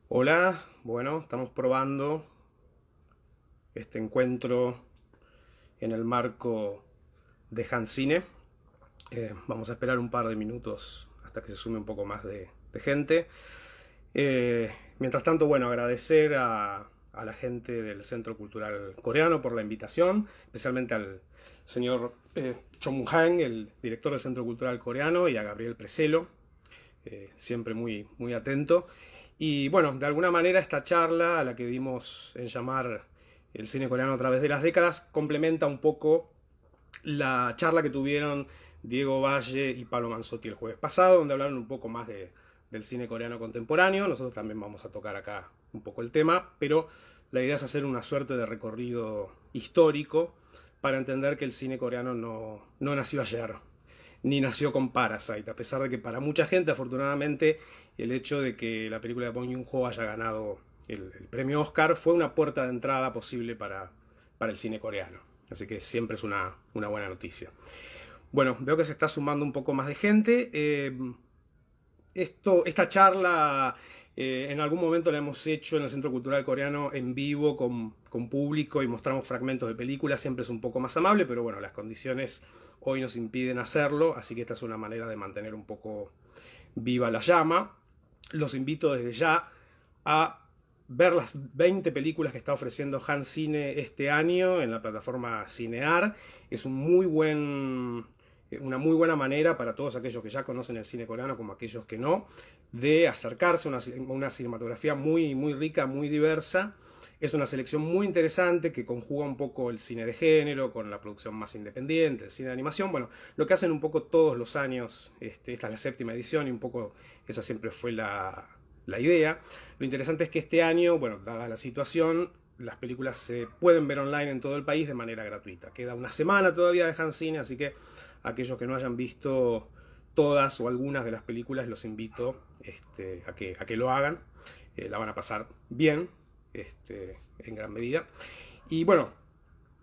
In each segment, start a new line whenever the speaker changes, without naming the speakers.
Hola, bueno, estamos probando este encuentro en el marco de Hancine. Vamos a esperar un par de minutos hasta que se sume un poco más de gente. Mientras tanto, bueno, agradecer a la gente del Centro Cultural Coreano por la invitación, especialmente al señor Cho Moo-han, el director del Centro Cultural Coreano, y a Gabriel Preselo, siempre muy atento. Y bueno, de alguna manera esta charla, a la que dimos en llamar el cine coreano a través de las décadas, complementa un poco la charla que tuvieron Diego Valle y Pablo Manzotti el jueves pasado, donde hablaron un poco más del cine coreano contemporáneo. Nosotros también vamos a tocar acá un poco el tema, pero la idea es hacer una suerte de recorrido histórico para entender que el cine coreano no nació ayer, ni nació con Parasite, a pesar de que para mucha gente, afortunadamente, el hecho de que la película de Bong Joon-ho haya ganado el premio Oscar fue una puerta de entrada posible para el cine coreano. Así que siempre es una buena noticia. Bueno, veo que se está sumando un poco más de gente. Esta charla en algún momento la hemos hecho en el Centro Cultural Coreano en vivo con público y mostramos fragmentos de películas. Siempre es un poco más amable, pero bueno, las condiciones hoy nos impiden hacerlo, así que esta es una manera de mantener un poco viva la llama. Los invito desde ya a ver las 20 películas que está ofreciendo Hancine este año en la plataforma Cinear. Es una muy buena manera para todos aquellos que ya conocen el cine coreano como aquellos que no, de acercarse a una cinematografía muy rica, muy diversa. Es una selección muy interesante que conjuga un poco el cine de género con la producción más independiente, el cine de animación. Bueno, lo que hacen un poco todos los años. Esta es la 7ª edición y un poco esa siempre fue la idea. Lo interesante es que este año, bueno, dada la situación, las películas se pueden ver online en todo el país de manera gratuita. Queda una semana todavía de Hancine, así que aquellos que no hayan visto todas o algunas de las películas, los invito a que lo hagan. La van a pasar bien, en gran medida. Y bueno,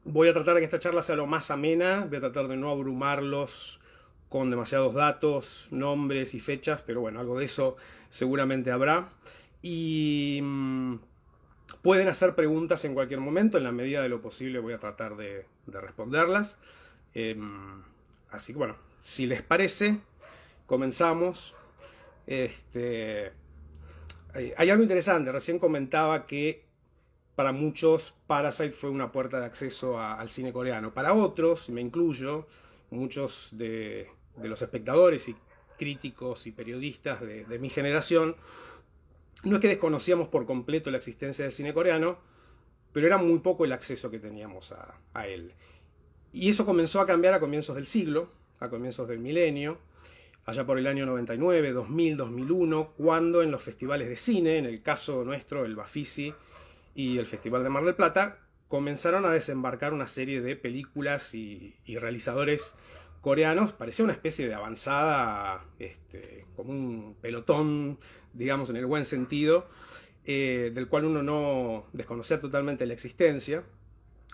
voy a tratar de que esta charla sea lo más amena. Voy a tratar de no abrumarlos con demasiados datos, nombres y fechas, pero bueno, algo de eso seguramente habrá. Y pueden hacer preguntas en cualquier momento. En la medida de lo posible voy a tratar de responderlas. Así que bueno, si les parece, comenzamos. Hay algo interesante. Recién comentaba que para muchos Parasite fue una puerta de acceso al cine coreano. Para otros, y me incluyo, muchos de los espectadores y críticos y periodistas de mi generación, no es que desconocíamos por completo la existencia del cine coreano, pero era muy poco el acceso que teníamos a él. Y eso comenzó a cambiar a comienzos del siglo, a comienzos del milenio, allá por el año 99, 2000, 2001, cuando en los festivales de cine, en el caso nuestro, el Bafisi y el Festival de Mar del Plata, comenzaron a desembarcar una serie de películas y realizadores coreanos. Parecía una especie de avanzada, como un pelotón, digamos, en el buen sentido, del cual uno no desconocía totalmente la existencia.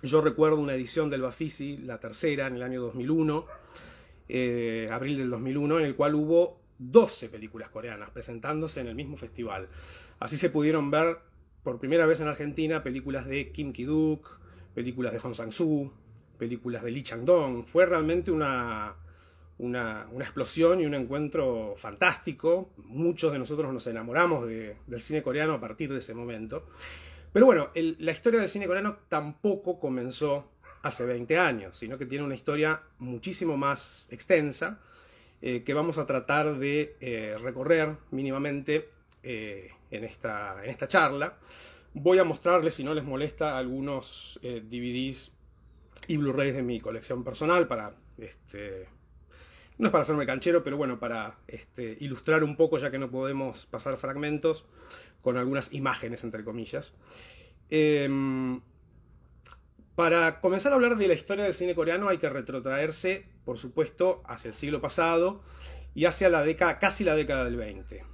Yo recuerdo una edición del Bafisi, la tercera, en el año 2001, abril del 2001, en el cual hubo 12 películas coreanas presentándose en el mismo festival. Así se pudieron ver por primera vez en Argentina películas de Kim Ki-duk, películas de Hong Sang-soo, películas de Lee Chang-dong. Fue realmente una explosión y un encuentro fantástico. Muchos de nosotros nos enamoramos del cine coreano a partir de ese momento. Pero bueno, la historia del cine coreano tampoco comenzó hace 20 años, sino que tiene una historia muchísimo más extensa, que vamos a tratar de recorrer mínimamente en esta charla. Voy a mostrarles, si no les molesta, algunos DVDs y Blu-rays de mi colección personal para, no es para hacerme canchero, pero bueno, para ilustrar un poco, ya que no podemos pasar fragmentos, con algunas imágenes, entre comillas. Para comenzar a hablar de la historia del cine coreano hay que retrotraerse, por supuesto, hacia el siglo pasado y hacia casi la década del 20.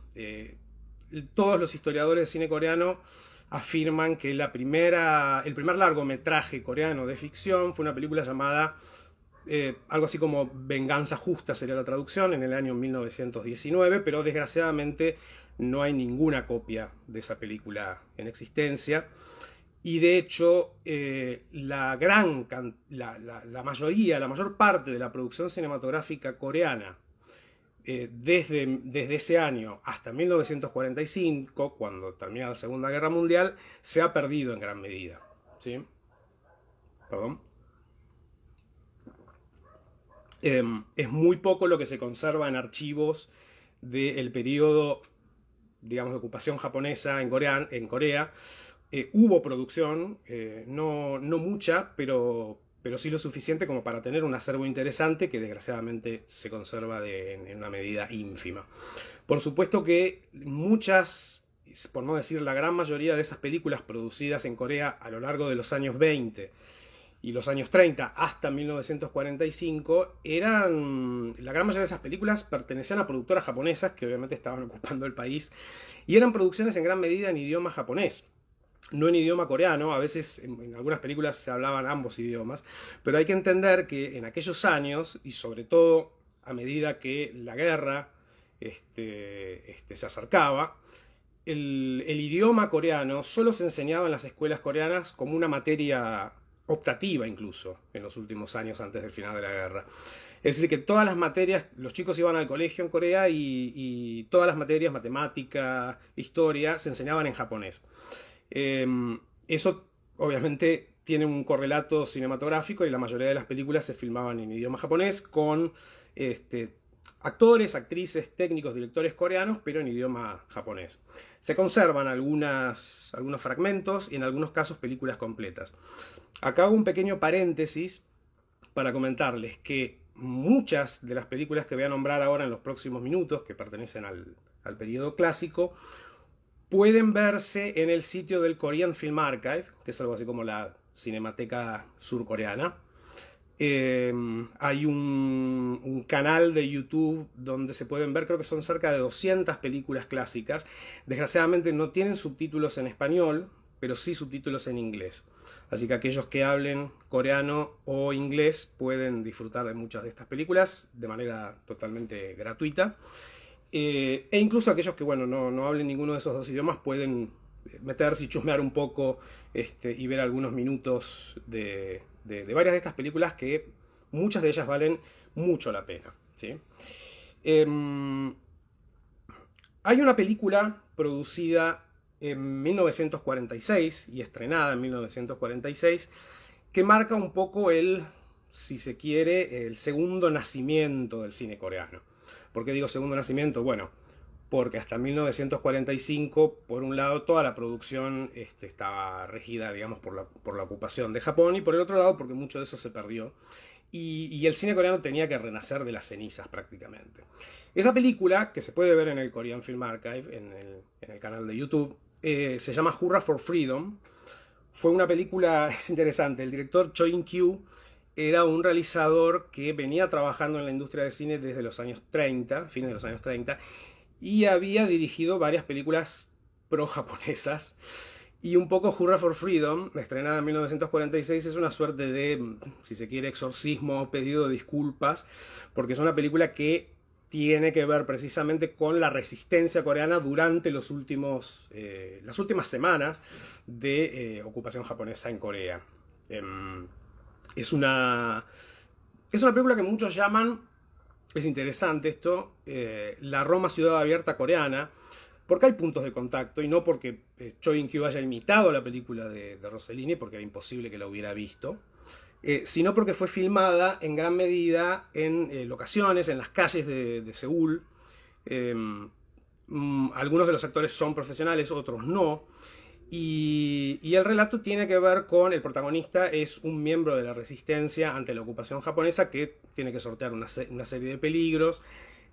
Todos los historiadores del cine coreano afirman que el primer largometraje coreano de ficción fue una película llamada algo así como Venganza Justa sería la traducción, en el año 1919, pero desgraciadamente no hay ninguna copia de esa película en existencia. Y de hecho, la mayor parte de la producción cinematográfica coreana, desde ese año hasta 1945, cuando termina la Segunda Guerra Mundial, se ha perdido en gran medida. ¿Sí? Perdón. Es muy poco lo que se conserva en archivos del periodo, digamos, de ocupación japonesa en Corea. Hubo producción, no mucha, pero sí lo suficiente como para tener un acervo interesante que desgraciadamente se conserva en una medida ínfima. Por supuesto que muchas, por no decir la gran mayoría de esas películas producidas en Corea a lo largo de los años 20 y los años 30 hasta 1945, la gran mayoría de esas películas pertenecían a productoras japonesas que obviamente estaban ocupando el país y eran producciones en gran medida en idioma japonés. No en idioma coreano, a veces en algunas películas se hablaban ambos idiomas, pero hay que entender que en aquellos años, y sobre todo a medida que la guerra se acercaba, el idioma coreano solo se enseñaba en las escuelas coreanas como una materia optativa incluso en los últimos años antes del final de la guerra. Es decir, que todas las materias, los chicos iban al colegio en Corea y todas las materias, matemática, historia, se enseñaban en japonés. Eso obviamente tiene un correlato cinematográfico y la mayoría de las películas se filmaban en idioma japonés con actores, actrices, técnicos, directores coreanos, pero en idioma japonés. Se conservan algunos fragmentos y en algunos casos películas completas. Acá hago un pequeño paréntesis para comentarles que muchas de las películas que voy a nombrar ahora en los próximos minutos, que pertenecen al periodo clásico, pueden verse en el sitio del Korean Film Archive, que es algo así como la Cinemateca surcoreana. Hay un canal de YouTube donde se pueden ver, creo que son cerca de 200 películas clásicas. Desgraciadamente no tienen subtítulos en español, pero sí subtítulos en inglés. Así que aquellos que hablen coreano o inglés pueden disfrutar de muchas de estas películas de manera totalmente gratuita. E incluso aquellos que no hablen ninguno de esos dos idiomas pueden meterse y chusmear un poco y ver algunos minutos de varias de estas películas que muchas de ellas valen mucho la pena, ¿sí? Hay una película producida en 1946 y estrenada en 1946 que marca un poco si se quiere, el segundo nacimiento del cine coreano. ¿Por qué digo segundo nacimiento? Bueno, porque hasta 1945, por un lado, toda la producción estaba regida, digamos, por la ocupación de Japón, y por el otro lado, porque mucho de eso se perdió. Y el cine coreano tenía que renacer de las cenizas, prácticamente. Esa película, que se puede ver en el Korean Film Archive, en el canal de YouTube, se llama Hurrah for Freedom. Fue una película, es interesante, el director Choi In-kyu era un realizador que venía trabajando en la industria de cine desde los años 30, fines de los años 30, y había dirigido varias películas pro-japonesas. Y un poco Hurrah for Freedom, estrenada en 1946, es una suerte de, si se quiere, exorcismo, pedido de disculpas, porque es una película que tiene que ver precisamente con la resistencia coreana durante las últimas semanas de ocupación japonesa en Corea. Es una película que muchos llaman, es interesante esto, la Roma ciudad abierta coreana, porque hay puntos de contacto, y no porque Choi In-kyu haya imitado la película de Rossellini, porque era imposible que la hubiera visto, sino porque fue filmada en gran medida en locaciones, en las calles de Seúl. Algunos de los actores son profesionales, otros no. Y el relato tiene que ver con el protagonista, es un miembro de la resistencia ante la ocupación japonesa que tiene que sortear una serie de peligros.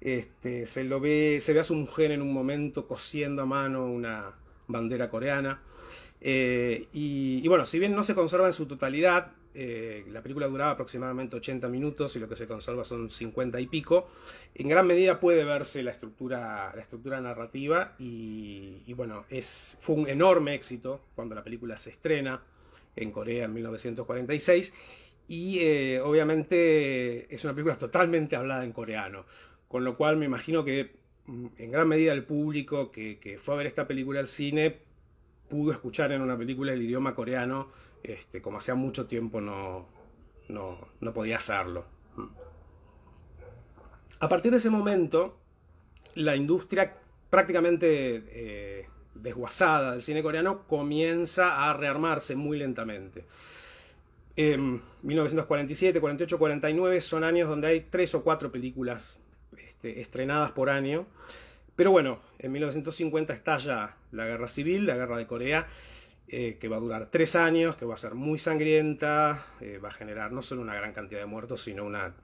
Se ve a su mujer en un momento cosiendo a mano una bandera coreana. Y bueno, si bien no se conserva en su totalidad, la película duraba aproximadamente 80 minutos y lo que se conserva son 50 y pico. En gran medida puede verse la estructura narrativa y bueno, fue un enorme éxito cuando la película se estrena en Corea en 1946 y obviamente es una película totalmente hablada en coreano, con lo cual me imagino que en gran medida el público que fue a ver esta película al cine pudo escuchar en una película el idioma coreano, como hacía mucho tiempo no podía hacerlo. A partir de ese momento, la industria prácticamente desguazada del cine coreano comienza a rearmarse muy lentamente. 1947, 48, 49 son años donde hay 3 o 4 películas estrenadas por año. Pero bueno, en 1950 estalla la guerra civil, la guerra de Corea, que va a durar 3 años, que va a ser muy sangrienta, va a generar no solo una gran cantidad de muertos, sino una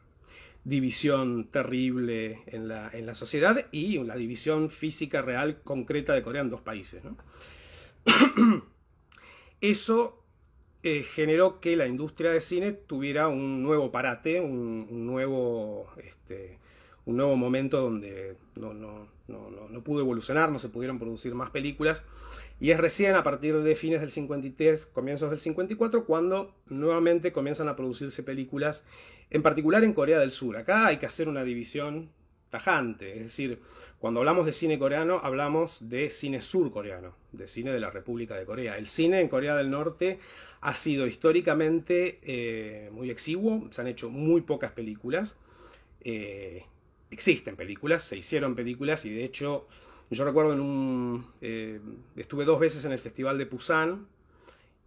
división terrible en la sociedad y una división física real concreta de Corea en 2 países, ¿no? Eso generó que la industria de cine tuviera un nuevo parate, un nuevo momento donde no pudo evolucionar, no se pudieron producir más películas, y es recién a partir de fines del 53, comienzos del 54, cuando nuevamente comienzan a producirse películas, en particular en Corea del Sur. Acá hay que hacer una división tajante, es decir, cuando hablamos de cine coreano, hablamos de cine surcoreano, de cine de la República de Corea. El cine en Corea del Norte ha sido históricamente muy exiguo, se han hecho muy pocas películas. Existen películas, se hicieron películas, y de hecho yo recuerdo estuve 2 veces en el Festival de Pusan,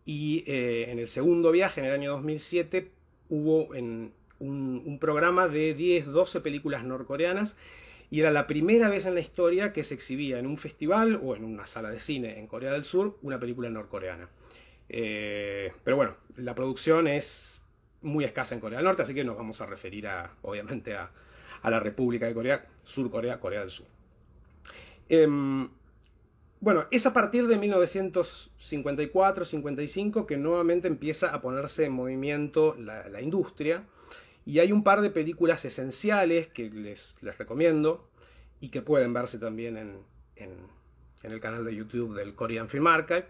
y en el segundo viaje, en el año 2007, hubo un programa de 10, 12 películas norcoreanas, y era la primera vez en la historia que se exhibía en un festival o en una sala de cine en Corea del Sur una película norcoreana. Pero bueno, la producción es muy escasa en Corea del Norte, así que nos vamos a referir obviamente a la República de Corea, Surcorea, Corea del Sur. Bueno, es a partir de 1954-55 que nuevamente empieza a ponerse en movimiento la industria, y hay un par de películas esenciales que les recomiendo y que pueden verse también en el canal de YouTube del Korean Film Archive.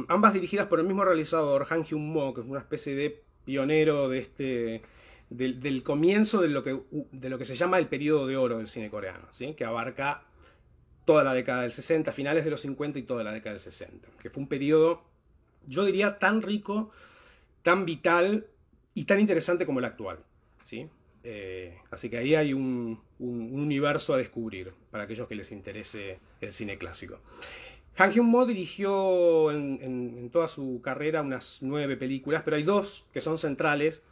Ambas dirigidas por el mismo realizador, Han Hyun-mo, que es una especie de pionero del comienzo de lo que se llama el periodo de oro del cine coreano, ¿sí? Que abarca toda la década del 60, finales de los 50 y toda la década del 60, que fue un periodo, yo diría, tan rico, tan vital y tan interesante como el actual, ¿sí? Así que ahí hay un universo a descubrir para aquellos que les interese el cine clásico. Han Hyun-mo dirigió en toda su carrera unas 9 películas, pero hay 2 que son centrales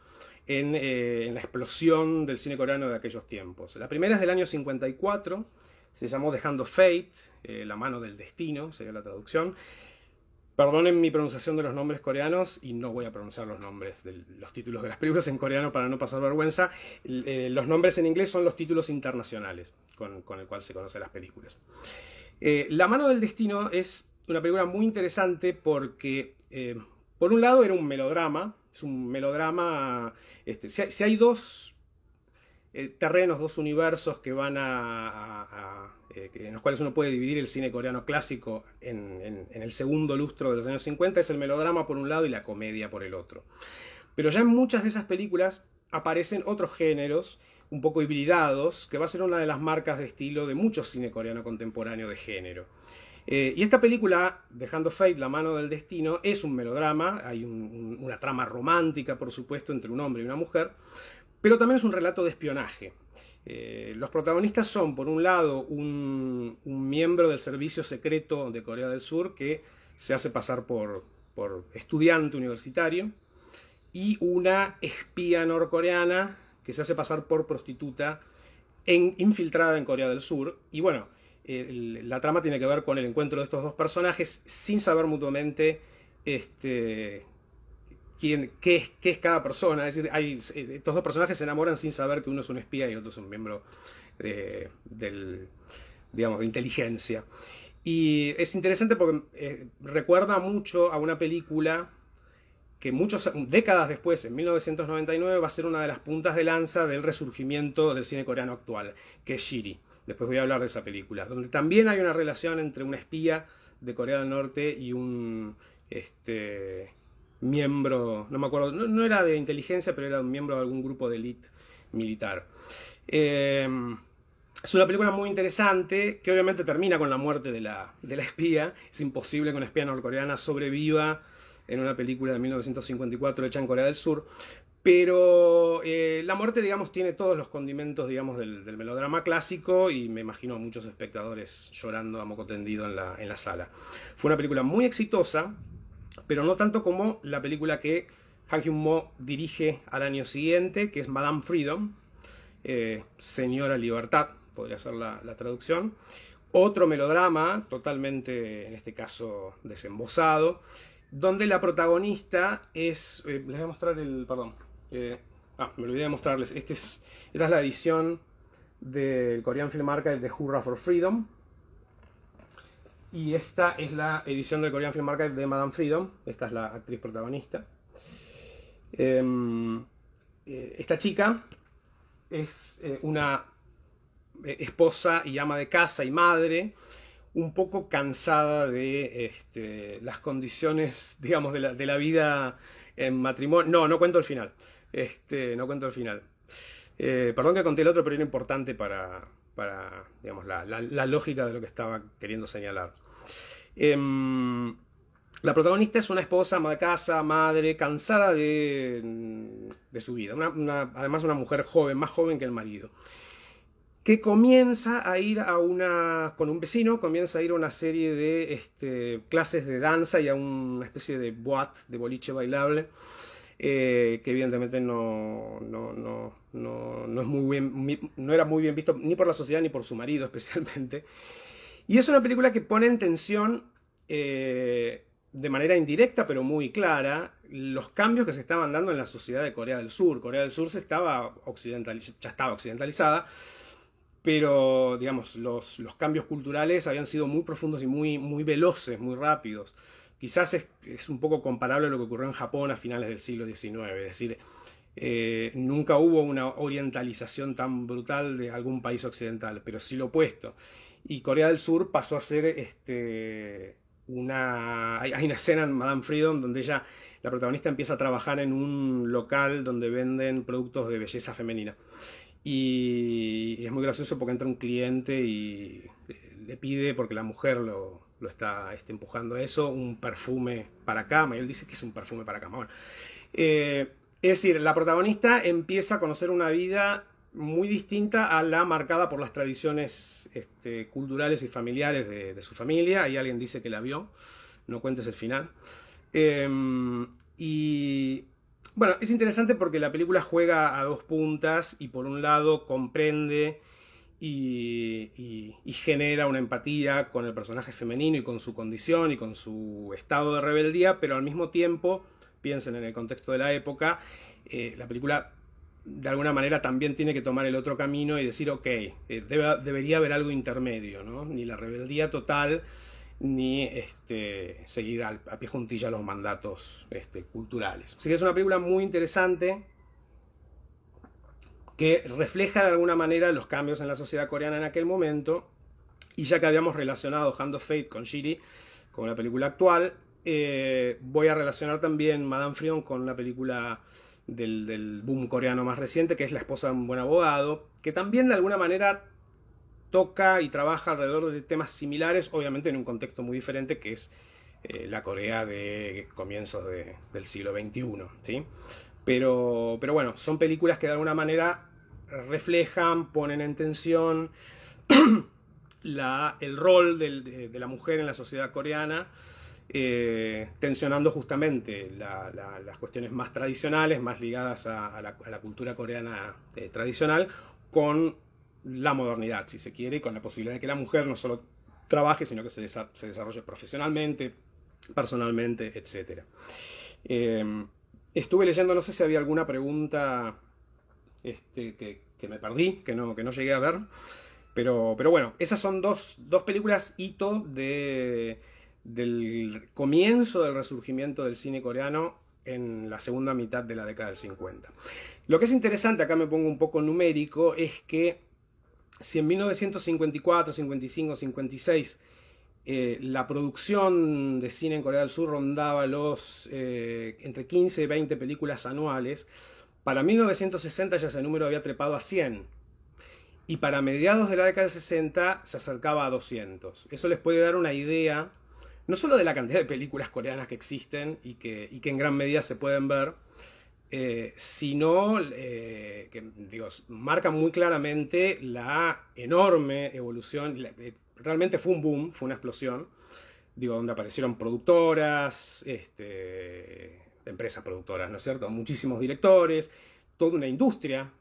en la explosión del cine coreano de aquellos tiempos. La primera es del año 54, se llamó The Hand of Fate, la mano del destino, sería la traducción. Perdonen mi pronunciación de los nombres coreanos, y no voy a pronunciar los nombres de los títulos de las películas en coreano para no pasar vergüenza. Los nombres en inglés son los títulos internacionales con el cual se conocen las películas. La mano del destino es una película muy interesante porque, por un lado, era un melodrama. Es un melodrama. Si hay 2 terrenos, 2 universos que van en los cuales uno puede dividir el cine coreano clásico en el segundo lustro de los años 50, es el melodrama por un lado y la comedia por el otro. Pero ya en muchas de esas películas aparecen otros géneros un poco hibridados, que va a ser una de las marcas de estilo de mucho cine coreano contemporáneo de género. Y esta película, The Hand of Fate, La mano del destino, es un melodrama. Hay una trama romántica, por supuesto, entre un hombre y una mujer, pero también es un relato de espionaje. Los protagonistas son, por un lado, un miembro del servicio secreto de Corea del Sur que se hace pasar por estudiante universitario, y una espía norcoreana que se hace pasar por prostituta infiltrada en Corea del Sur. Y bueno, la trama tiene que ver con el encuentro de estos 2 personajes sin saber mutuamente qué es cada persona. Es decir, estos 2 personajes se enamoran sin saber que uno es un espía y otro es un miembro de inteligencia. Y es interesante porque recuerda mucho a una película que décadas después, en 1999, va a ser una de las puntas de lanza del resurgimiento del cine coreano actual, que es Shiri. Después voy a hablar de esa película, donde también hay una relación entre una espía de Corea del Norte y un miembro, no me acuerdo, no era de inteligencia, pero era un miembro de algún grupo de élite militar. Es una película muy interesante que obviamente termina con la muerte de la espía. Es imposible que una espía norcoreana sobreviva en una película de 1954 hecha en Corea del Sur. Pero la muerte, digamos, tiene todos los condimentos, digamos, del melodrama clásico y me imagino a muchos espectadores llorando a moco tendido en la sala. Fue una película muy exitosa, pero no tanto como la película que Han Hyun-mo dirige al año siguiente, que es Madame Freedom, Señora Libertad, podría ser la traducción. Otro melodrama, totalmente, en este caso, desembosado, donde la protagonista es... les voy a mostrar el... perdón. Me olvidé de mostrarles. Esta es la edición del Korean Film Archive de Hurrah for Freedom. Y esta es la edición del Korean Film Archive de Madame Freedom. Esta es la actriz protagonista. Esta chica es una esposa y ama de casa y madre, un poco cansada de las condiciones, digamos, de la vida en matrimonio. No cuento el final. No cuento el final. Perdón que conté el otro, pero era importante para digamos, la lógica de lo que estaba queriendo señalar. La protagonista es una esposa, ama de casa, madre, cansada de su vida. Además, una mujer joven, más joven que el marido, que comienza a ir con un vecino, comienza a ir a una serie de clases de danza y a una especie de boate, de boliche bailable, que evidentemente no es muy bien, no era muy bien visto ni por la sociedad ni por su marido especialmente. Y es una película que pone en tensión, de manera indirecta pero muy clara, los cambios que se estaban dando en la sociedad de Corea del Sur. Corea del Sur ya estaba occidentalizada, pero digamos, los cambios culturales habían sido muy profundos y muy veloces, muy rápidos. Quizás es un poco comparable a lo que ocurrió en Japón a finales del siglo XIX, es decir, nunca hubo una orientalización tan brutal de algún país occidental, pero sí lo opuesto. Y Corea del Sur pasó a ser hay una escena en Madame Freedom donde la protagonista empieza a trabajar en un local donde venden productos de belleza femenina. Y es muy gracioso porque entra un cliente y le pide, porque la mujer lo está empujando a eso, un perfume para cama. Y él dice que es un perfume para cama. Bueno, es decir, la protagonista empieza a conocer una vida muy distinta a la marcada por las tradiciones culturales y familiares de su familia. Ahí alguien dice que la vio, no cuentes el final. Y bueno, es interesante porque la película juega a dos puntas y por un lado comprende y genera una empatía con el personaje femenino y con su condición y con su estado de rebeldía, pero al mismo tiempo, piensen en el contexto de la época, la película de alguna manera también tiene que tomar el otro camino y decir, ok, debería haber algo intermedio, ¿no? Ni la rebeldía total, ni seguir a pie juntilla los mandatos culturales. Así que es una película muy interesante que refleja de alguna manera los cambios en la sociedad coreana en aquel momento. Y ya que habíamos relacionado Hand of Fate con Shiri, con la película actual, voy a relacionar también Madame Freedom con una película del boom coreano más reciente, que es La esposa de un buen abogado, que también de alguna manera toca y trabaja alrededor de temas similares, obviamente en un contexto muy diferente, que es la Corea de comienzos del siglo XXI, ¿sí? Pero bueno, son películas que de alguna manera reflejan, ponen en tensión el rol de la mujer en la sociedad coreana, tensionando justamente las cuestiones más tradicionales, más ligadas a la cultura coreana tradicional, con la modernidad, si se quiere, y con la posibilidad de que la mujer no solo trabaje, sino que se desarrolle profesionalmente, personalmente, etc. Estuve leyendo, no sé si había alguna pregunta que me perdí, que no llegué a ver, pero bueno, esas son dos películas hito del comienzo del resurgimiento del cine coreano en la segunda mitad de la década del 50. Lo que es interesante, acá me pongo un poco numérico, es que si en 1954, 55, 56 la producción de cine en Corea del Sur rondaba entre 15 y 20 películas anuales, para 1960 ya ese número había trepado a 100. y para mediados de la década del 60 se acercaba a 200. Eso les puede dar una idea, no solo de la cantidad de películas coreanas que existen y que en gran medida se pueden ver, sino que digo, marca muy claramente la enorme evolución. Realmente fue un boom, fue una explosión, digo, donde aparecieron productoras, empresas productoras, ¿no es cierto? Muchísimos directores, toda una industria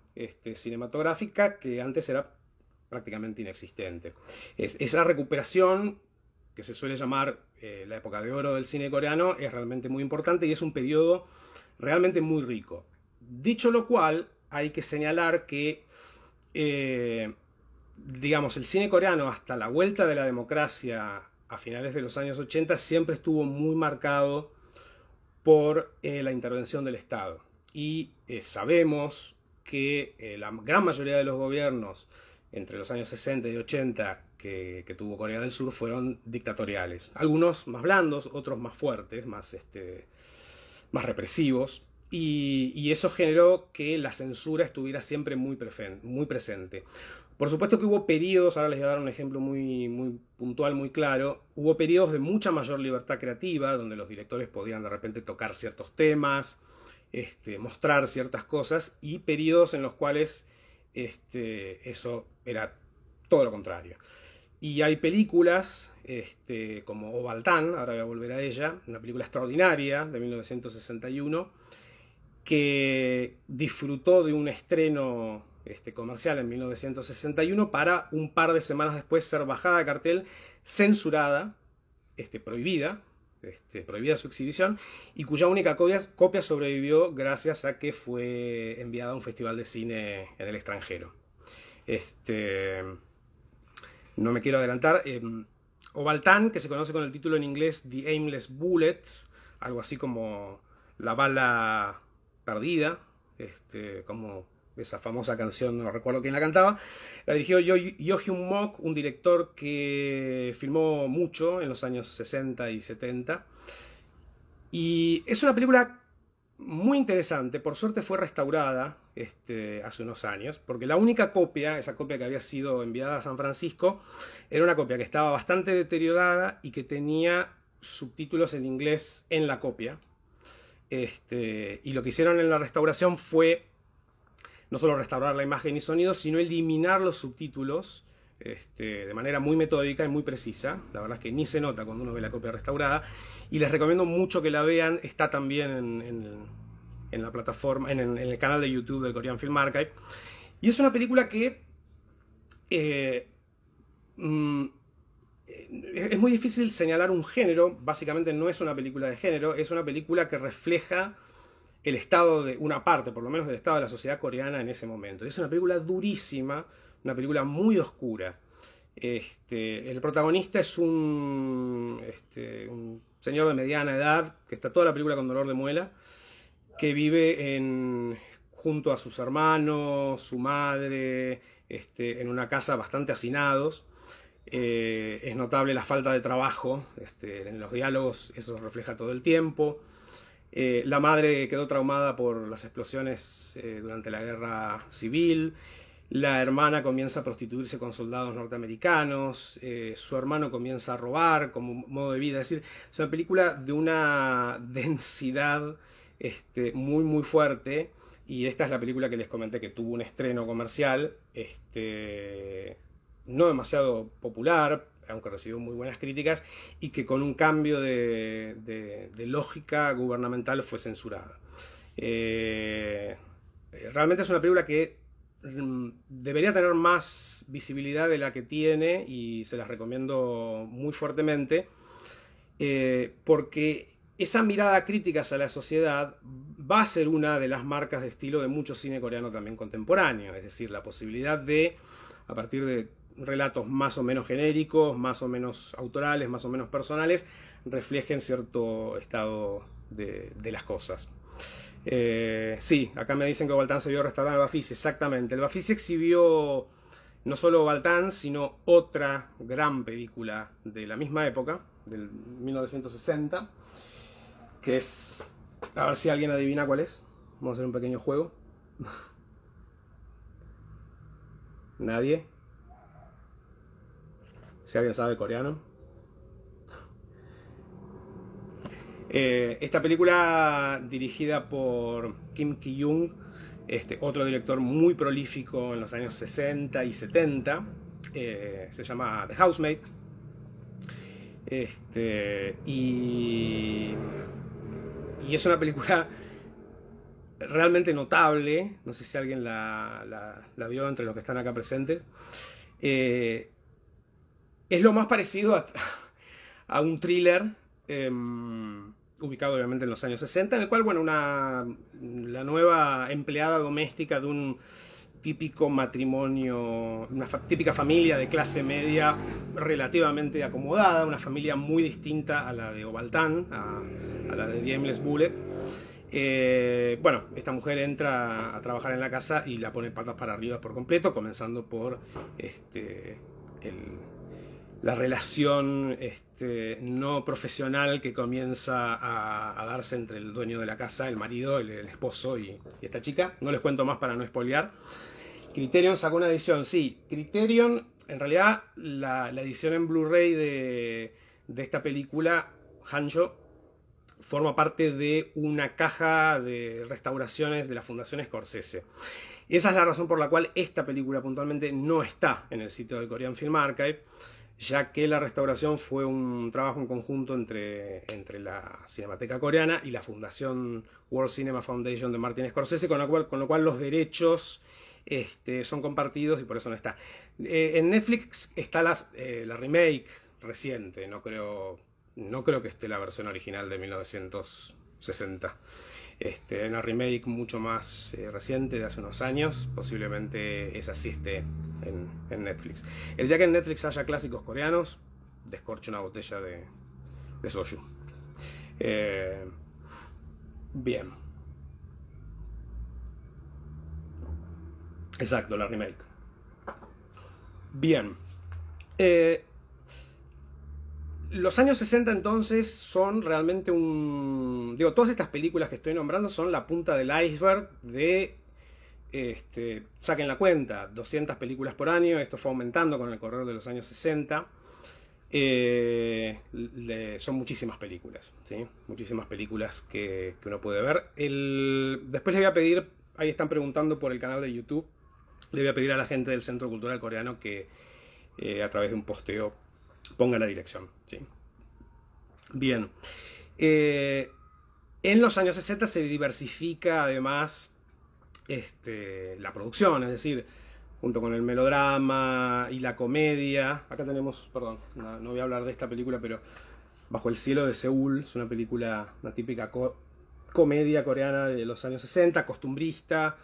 cinematográfica que antes era prácticamente inexistente. Esa recuperación, que se suele llamar la época de oro del cine coreano, es realmente muy importante y es un periodo realmente muy rico. Dicho lo cual, hay que señalar que digamos, el cine coreano hasta la vuelta de la democracia a finales de los años 80 siempre estuvo muy marcado por la intervención del Estado. Y sabemos que la gran mayoría de los gobiernos entre los años 60 y 80 que tuvo Corea del Sur fueron dictatoriales. Algunos más blandos, otros más fuertes, más represivos. Y eso generó que la censura estuviera siempre muy presente. Por supuesto que hubo periodos, ahora les voy a dar un ejemplo muy puntual, muy claro, hubo periodos de mucha mayor libertad creativa, donde los directores podían de repente tocar ciertos temas, mostrar ciertas cosas, y periodos en los cuales eso era todo lo contrario. Y hay películas como Obaltán, ahora voy a volver a ella, una película extraordinaria de 1961, que disfrutó de un estreno comercial en 1961 para un par de semanas después ser bajada de cartel, censurada, prohibida su exhibición, y cuya única copia sobrevivió gracias a que fue enviada a un festival de cine en el extranjero. No me quiero adelantar. Obaltán, que se conoce con el título en inglés The Aimless Bullet, algo así como La bala perdida, como esa famosa canción, no recuerdo quién la cantaba, la dirigió Yo Hyun Mock, un director que filmó mucho en los años 60 y 70. Y es una película muy interesante, por suerte fue restaurada hace unos años, porque la única copia, esa copia que había sido enviada a San Francisco, era una copia que estaba bastante deteriorada y que tenía subtítulos en inglés en la copia. Y lo que hicieron en la restauración fue no solo restaurar la imagen y sonido, sino eliminar los subtítulos de manera muy metódica y muy precisa. La verdad es que ni se nota cuando uno ve la copia restaurada. Y les recomiendo mucho que la vean. Está también en la plataforma, en el canal de YouTube del Korean Film Archive. Y es una película que es muy difícil señalar un género. Básicamente no es una película de género, es una película que refleja el estado de una parte, por lo menos del estado de la sociedad coreana en ese momento. Es una película durísima, una película muy oscura. El protagonista es un señor de mediana edad que está toda la película con dolor de muela, que vive junto a sus hermanos, su madre, en una casa bastante hacinados. Es notable la falta de trabajo, en los diálogos eso se refleja todo el tiempo. La madre quedó traumada por las explosiones durante la guerra civil. La hermana comienza a prostituirse con soldados norteamericanos. Su hermano comienza a robar como modo de vida. Es decir, es una película de una densidad muy fuerte. Y esta es la película que les comenté que tuvo un estreno comercial no demasiado popular, aunque recibió muy buenas críticas, y que con un cambio de lógica gubernamental fue censurada. Realmente es una película que debería tener más visibilidad de la que tiene, y se las recomiendo muy fuertemente, porque esa mirada crítica hacia la sociedad va a ser una de las marcas de estilo de mucho cine coreano también contemporáneo, es decir, la posibilidad de, a partir de relatos más o menos genéricos, más o menos autorales, más o menos personales, reflejen cierto estado de las cosas. Sí, acá me dicen que Obaltán se vio restaurar el Bafisi, exactamente. El Bafisi exhibió no solo Obaltán, sino otra gran película de la misma época, del 1960, que es, a ver si alguien adivina cuál es. Vamos a hacer un pequeño juego. ¿Nadie? Si alguien sabe coreano. Esta película, dirigida por Kim Ki-young, otro director muy prolífico en los años 60 y 70, se llama The Housemaid. Y es una película realmente notable. No sé si alguien la vio entre los que están acá presentes. Es lo más parecido a un thriller ubicado obviamente en los años 60, en el cual, bueno, la nueva empleada doméstica de un típico matrimonio, una típica familia de clase media relativamente acomodada, una familia muy distinta a la de Obaltán, a la de The Aimless Bullet. Bueno, esta mujer entra a trabajar en la casa y la pone patas para arriba por completo, comenzando por la relación no profesional que comienza a darse entre el dueño de la casa, el marido, el esposo y esta chica. No les cuento más para no spoilear. Criterion sacó una edición, sí. Criterion, en realidad, la edición en Blu-ray de esta película, Hanjo, forma parte de una caja de restauraciones de la Fundación Scorsese. Y esa es la razón por la cual esta película puntualmente no está en el sitio del Korean Film Archive, ya que la restauración fue un trabajo en conjunto entre la Cinemateca Coreana y la Fundación World Cinema Foundation de Martin Scorsese, con lo cual los derechos son compartidos y por eso no está. En Netflix está la remake reciente, no creo que esté la versión original de 1960. Una remake mucho más reciente, de hace unos años. Posiblemente esa sí esté en Netflix. El día que en Netflix haya clásicos coreanos, descorcho una botella de soju. Bien. Exacto, la remake. Bien. Los años 60 entonces son realmente todas estas películas que estoy nombrando son la punta del iceberg de... saquen la cuenta, 200 películas por año. Esto fue aumentando con el correr de los años 60. Son muchísimas películas, ¿sí? Muchísimas películas que uno puede ver. Después le voy a pedir, ahí están preguntando por el canal de YouTube, le voy a pedir a la gente del Centro Cultural Coreano que a través de un posteo ponga la dirección, ¿sí? Bien. En los años 60 se diversifica además la producción, es decir, junto con el melodrama y la comedia. Acá tenemos, perdón, no voy a hablar de esta película, pero Bajo el cielo de Seúl es una película, una típica comedia coreana de los años 60, costumbrista,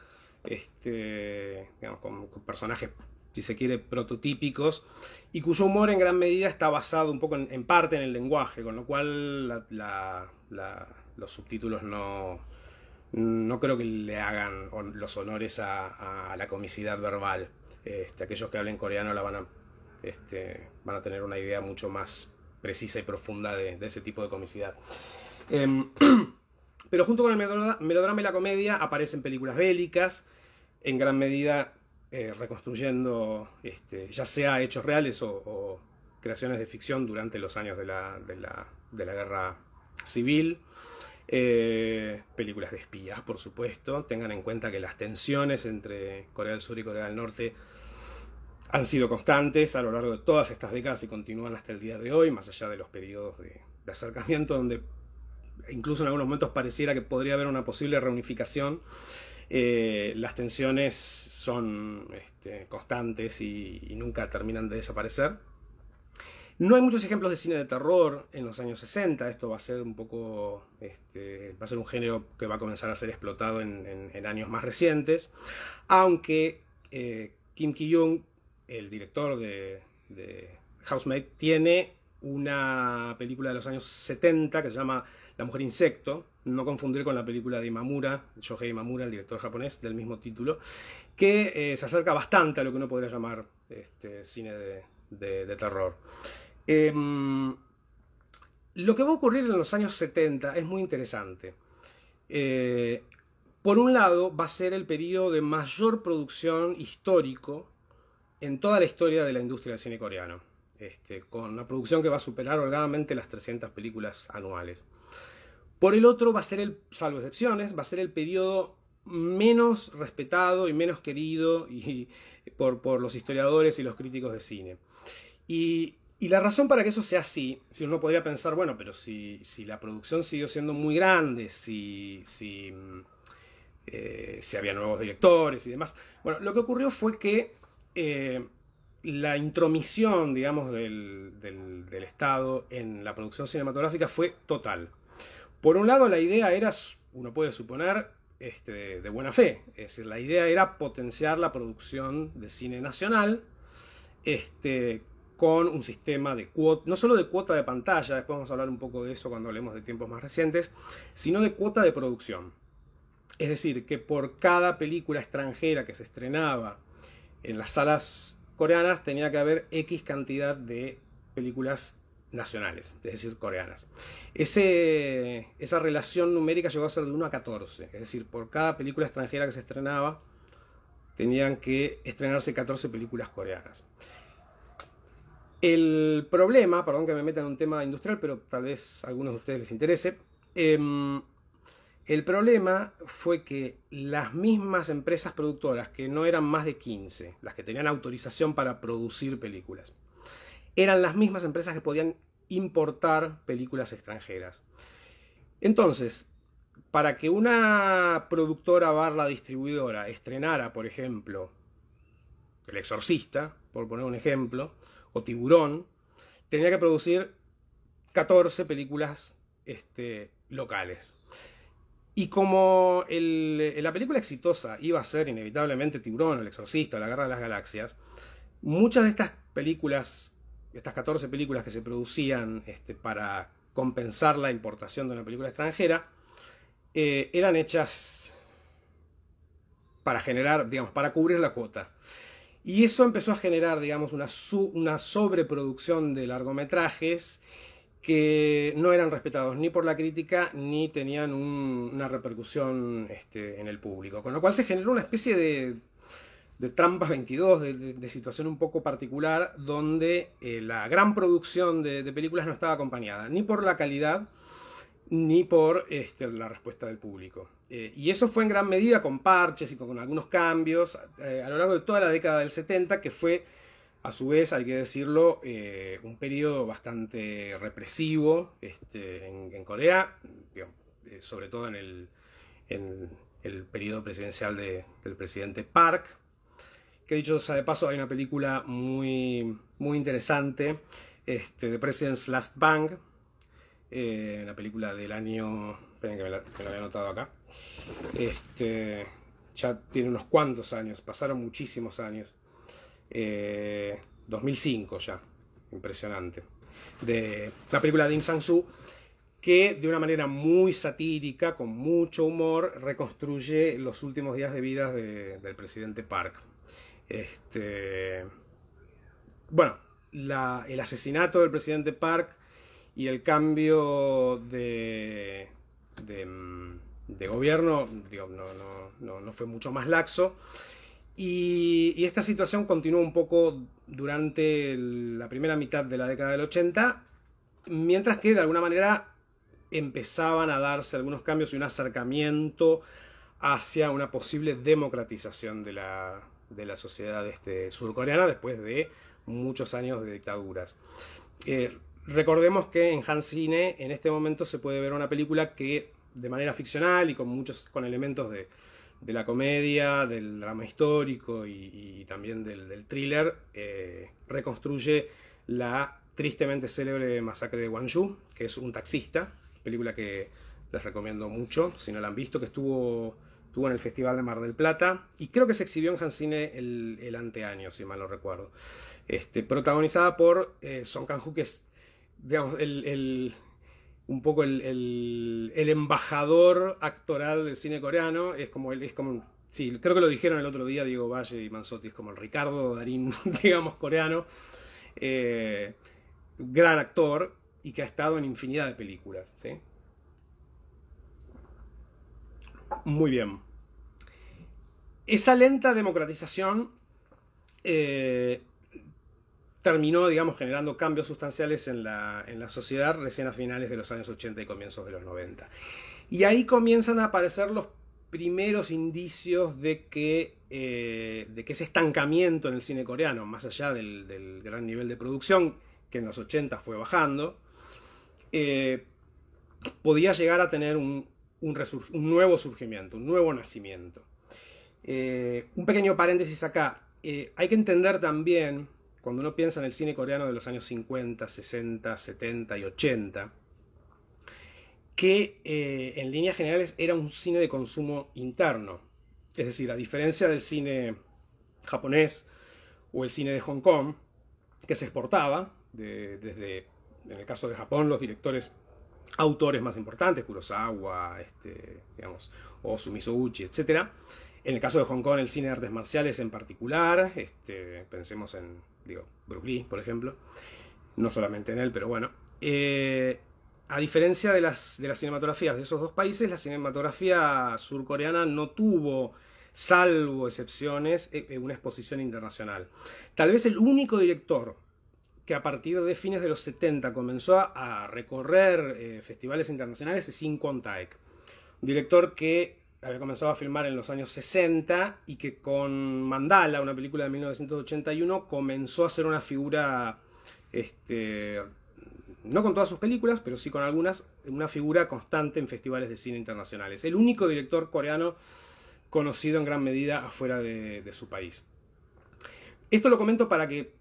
digamos, con personajes, si se quiere, prototípicos, y cuyo humor en gran medida está basado un poco en parte en el lenguaje, con lo cual los subtítulos no creo que le hagan los honores a la comicidad verbal. Aquellos que hablen coreano van a tener una idea mucho más precisa y profunda de ese tipo de comicidad. Pero junto con el melodrama y la comedia aparecen películas bélicas, en gran medida reconstruyendo ya sea hechos reales o creaciones de ficción durante los años de la guerra civil. Películas de espías, por supuesto. Tengan en cuenta que las tensiones entre Corea del Sur y Corea del Norte han sido constantes a lo largo de todas estas décadas y continúan hasta el día de hoy, más allá de los periodos de acercamiento donde incluso en algunos momentos pareciera que podría haber una posible reunificación. Las tensiones son constantes y nunca terminan de desaparecer. No hay muchos ejemplos de cine de terror en los años 60. Esto va a ser un poco, va a ser un género que va a comenzar a ser explotado en años más recientes, aunque Kim Ki-young, el director de Housemaid, tiene una película de los años 70 que se llama La mujer insecto, no confundir con la película de Imamura, Shohei Imamura, el director japonés del mismo título, que se acerca bastante a lo que uno podría llamar cine de terror. Lo que va a ocurrir en los años 70 es muy interesante. Por un lado, va a ser el periodo de mayor producción histórico en toda la historia de la industria del cine coreano, con una producción que va a superar holgadamente las 300 películas anuales. Por el otro, va a ser salvo excepciones, va a ser el periodo menos respetado y menos querido por los historiadores y los críticos de cine. Y la razón para que eso sea así, si uno podría pensar, bueno, pero si la producción siguió siendo muy grande, si había nuevos directores y demás. Bueno, lo que ocurrió fue que la intromisión, digamos, del Estado en la producción cinematográfica fue total. Por un lado, la idea era, uno puede suponer, de buena fe. Es decir, la idea era potenciar la producción de cine nacional, con un sistema de cuota, no solo de cuota de pantalla, después vamos a hablar un poco de eso cuando hablemos de tiempos más recientes, sino de cuota de producción. Es decir, que por cada película extranjera que se estrenaba en las salas coreanas tenía que haber X cantidad de películas nacionales, es decir, coreanas. Esa relación numérica llegó a ser de 1 a 14, es decir, por cada película extranjera que se estrenaba tenían que estrenarse 14 películas coreanas. El problema, perdón que me meta en un tema industrial, pero tal vez a algunos de ustedes les interese, el problema fue que las mismas empresas productoras, que no eran más de 15, las que tenían autorización para producir películas, eran las mismas empresas que podían importar películas extranjeras. Entonces, para que una productora barra distribuidora estrenara, por ejemplo, El Exorcista, por poner un ejemplo, o Tiburón, tenía que producir 14 películas locales. Y como la película exitosa iba a ser inevitablemente Tiburón, El Exorcista, La Guerra de las Galaxias, muchas de estas películas, estas 14 películas que se producían para compensar la importación de una película extranjera, eran hechas para generar, digamos, para cubrir la cuota. Y eso empezó a generar, digamos, una sobreproducción de largometrajes que no eran respetados ni por la crítica ni tenían una repercusión en el público. Con lo cual se generó una especie de trampas 22, de situación un poco particular, donde la gran producción de películas no estaba acompañada ni por la calidad ni por la respuesta del público. Y eso fue en gran medida con parches y con algunos cambios a lo largo de toda la década del 70, que fue, a su vez, hay que decirlo, un periodo bastante represivo en Corea, digamos, sobre todo en el periodo presidencial del presidente Park, que dicho sea de paso, hay una película muy, muy interesante, The President's Last Bang, una película del año, esperen que me la había anotado acá, ya tiene unos cuantos años, pasaron muchísimos años, 2005 ya, impresionante, de la película de Im Sang-soo, que de una manera muy satírica, con mucho humor, reconstruye los últimos días de vida del presidente Park. Bueno, el asesinato del presidente Park y el cambio de gobierno, digo, no fue mucho más laxo. Y esta situación continuó un poco durante la primera mitad de la década del 80, mientras que de alguna manera empezaban a darse algunos cambios y un acercamiento hacia una posible democratización de la sociedad surcoreana después de muchos años de dictaduras. Recordemos que en HanCine en este momento se puede ver una película que de manera ficcional y con elementos de la comedia, del drama histórico y también del thriller, reconstruye la tristemente célebre masacre de Gwangju, que es un taxista, película que les recomiendo mucho si no la han visto, que estuvo en el Festival de Mar del Plata y creo que se exhibió en HanCine el anteaño, si mal no recuerdo. Protagonizada por Song Kang-ho, que es, digamos, un poco el embajador actoral del cine coreano. Sí, creo que lo dijeron el otro día Diego Valle y Manzotti, es como el Ricardo Darín, digamos, coreano. Gran actor y que ha estado en infinidad de películas, ¿sí? Muy bien. Esa lenta democratización terminó, digamos, generando cambios sustanciales en la sociedad recién a finales de los años 80 y comienzos de los 90. Y ahí comienzan a aparecer los primeros indicios de que ese estancamiento en el cine coreano, más allá del gran nivel de producción, que en los 80 fue bajando, podía llegar a tener un nuevo surgimiento, un nuevo nacimiento. Un pequeño paréntesis acá. Hay que entender también, cuando uno piensa en el cine coreano de los años 50, 60, 70 y 80, que en líneas generales era un cine de consumo interno. Es decir, a diferencia del cine japonés o el cine de Hong Kong, que se exportaba, desde, en el caso de Japón, los autores más importantes, Kurosawa, digamos, Ozu Mizoguchi, etc. En el caso de Hong Kong, el cine de artes marciales en particular, pensemos en, Bruce Lee, por ejemplo, no solamente en él, pero bueno. A diferencia de las cinematografías de esos dos países, la cinematografía surcoreana no tuvo, salvo excepciones, una exposición internacional. Tal vez el único director que a partir de fines de los 70 comenzó a recorrer festivales internacionales es Shin Kwon-taek, un director que había comenzado a filmar en los años 60 y que con Mandala, una película de 1981, comenzó a ser una figura, no con todas sus películas, pero sí con algunas, una figura constante en festivales de cine internacionales. El único director coreano conocido en gran medida afuera de su país. Esto lo comento para que